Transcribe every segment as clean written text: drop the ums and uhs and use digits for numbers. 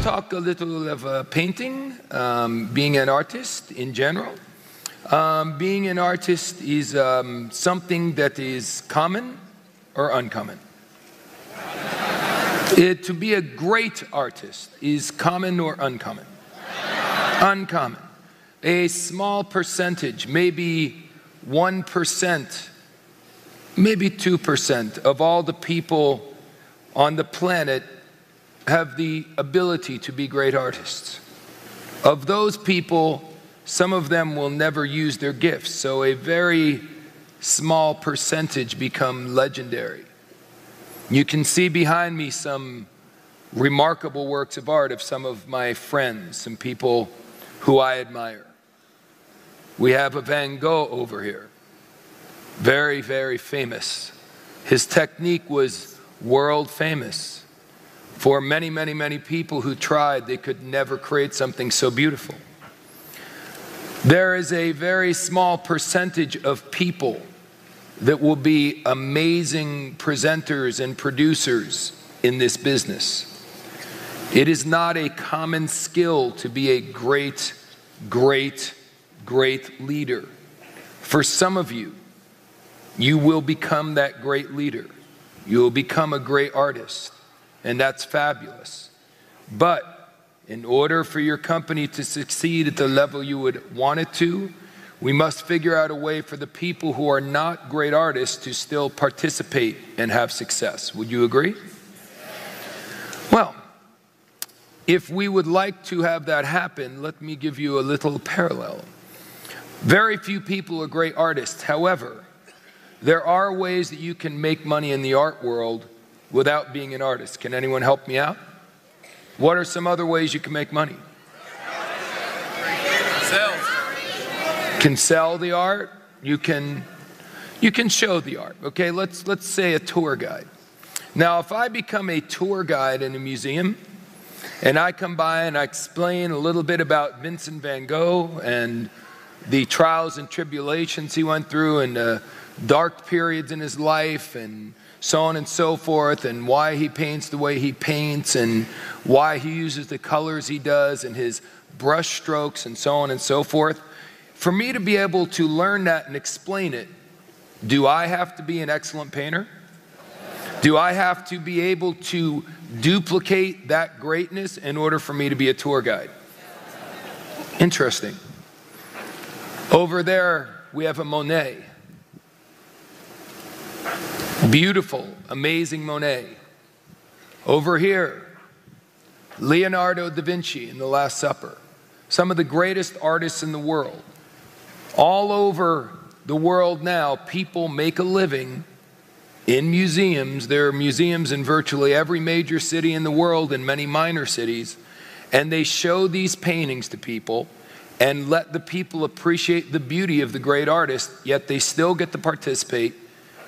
talk a little of painting, being an artist in general. Being an artist is something that is common or uncommon. To be a great artist is common or uncommon? Uncommon. A small percentage, maybe 1%, maybe 2% of all the people on the planet have the ability to be great artists. Of those people, some of them will never use their gifts, so a very small percentage become legendary. You can see behind me some remarkable works of art of some of my friends, some people who I admire. We have a Van Gogh over here, very, very famous. His technique was world famous. For many, many, many people who tried, they could never create something so beautiful. There is a very small percentage of people that will be amazing presenters and producers in this business. It is not a common skill to be a great, great, great leader. For some of you, you will become that great leader. You will become a great artist, and that's fabulous. But in order for your company to succeed at the level you would want it to, we must figure out a way for the people who are not great artists to still participate and have success. Would you agree? Well, if we would like to have that happen, let me give you a little parallel. Very few people are great artists. However, there are ways that you can make money in the art world without being an artist. Can anyone help me out? What are some other ways you can make money? Can sell the art, you can show the art. Okay, let's say a tour guide. Now, if I become a tour guide in a museum and I come by and I explain a little bit about Vincent van Gogh and the trials and tribulations he went through and the dark periods in his life and so on and so forth, and why he paints the way he paints and why he uses the colors he does and his brush strokes and so on and so forth. For me to be able to learn that and explain it, do I have to be an excellent painter? Do I have to be able to duplicate that greatness in order for me to be a tour guide? Interesting. Over there, we have a Monet. Beautiful, amazing Monet. Over here, Leonardo da Vinci in The Last Supper. Some of the greatest artists in the world. All over the world now, people make a living in museums. There are museums in virtually every major city in the world and many minor cities, and they show these paintings to people and let the people appreciate the beauty of the great artist, yet they still get to participate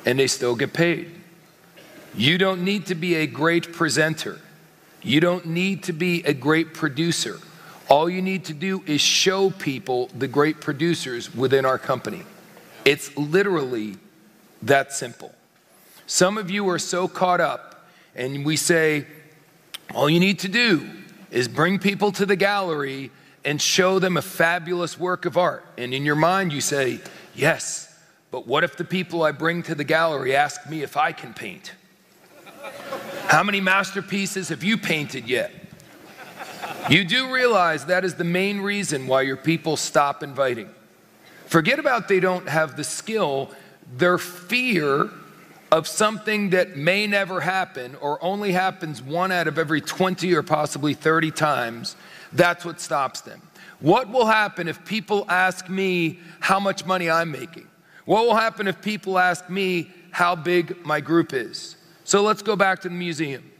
and they still get paid. You don't need to be a great presenter. You don't need to be a great producer. All you need to do is show people the great producers within our company. It's literally that simple. Some of you are so caught up, and we say, all you need to do is bring people to the gallery and show them a fabulous work of art. And in your mind you say, yes, but what if the people I bring to the gallery ask me if I can paint? How many masterpieces have you painted yet? You do realize that is the main reason why your people stop inviting. Forget about they don't have the skill, their fear of something that may never happen or only happens 1 out of every 20 or possibly 30 times, that's what stops them. What will happen if people ask me how much money I'm making? What will happen if people ask me how big my group is? So let's go back to the museum.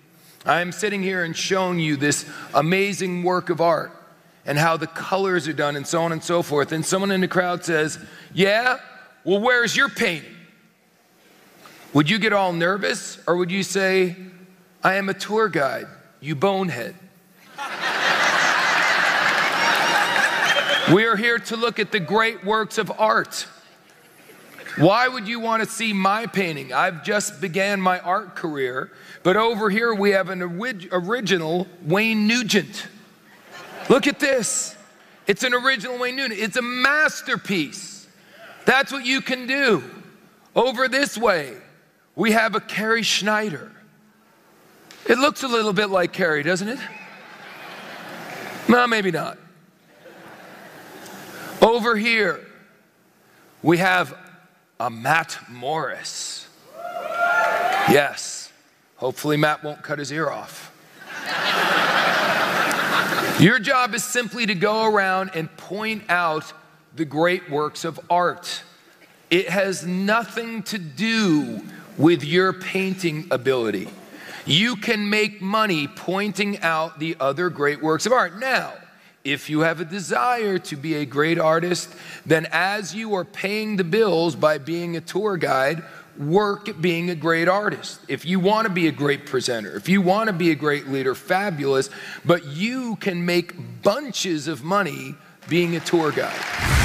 I am sitting here and showing you this amazing work of art and how the colors are done and so on and so forth. And someone in the crowd says, yeah, well, where's your painting? Would you get all nervous, or would you say, I am a tour guide, you bonehead? We are here to look at the great works of art. Why would you want to see my painting? I've just began my art career, but over here we have an original Wayne Nugent. Look at this. It's an original Wayne Nugent. It's a masterpiece. That's what you can do. Over this way, we have a Carrie Schneider. It looks a little bit like Carrie, doesn't it? No, maybe not. Over here, we have a Matt Morris. Yes, hopefully Matt won't cut his ear off. Your job is simply to go around and point out the great works of art. It has nothing to do with your painting ability. You can make money pointing out the other great works of art. Now, if you have a desire to be a great artist, then as you are paying the bills by being a tour guide, work at being a great artist. If you want to be a great presenter, if you want to be a great leader, fabulous, but you can make bunches of money being a tour guide.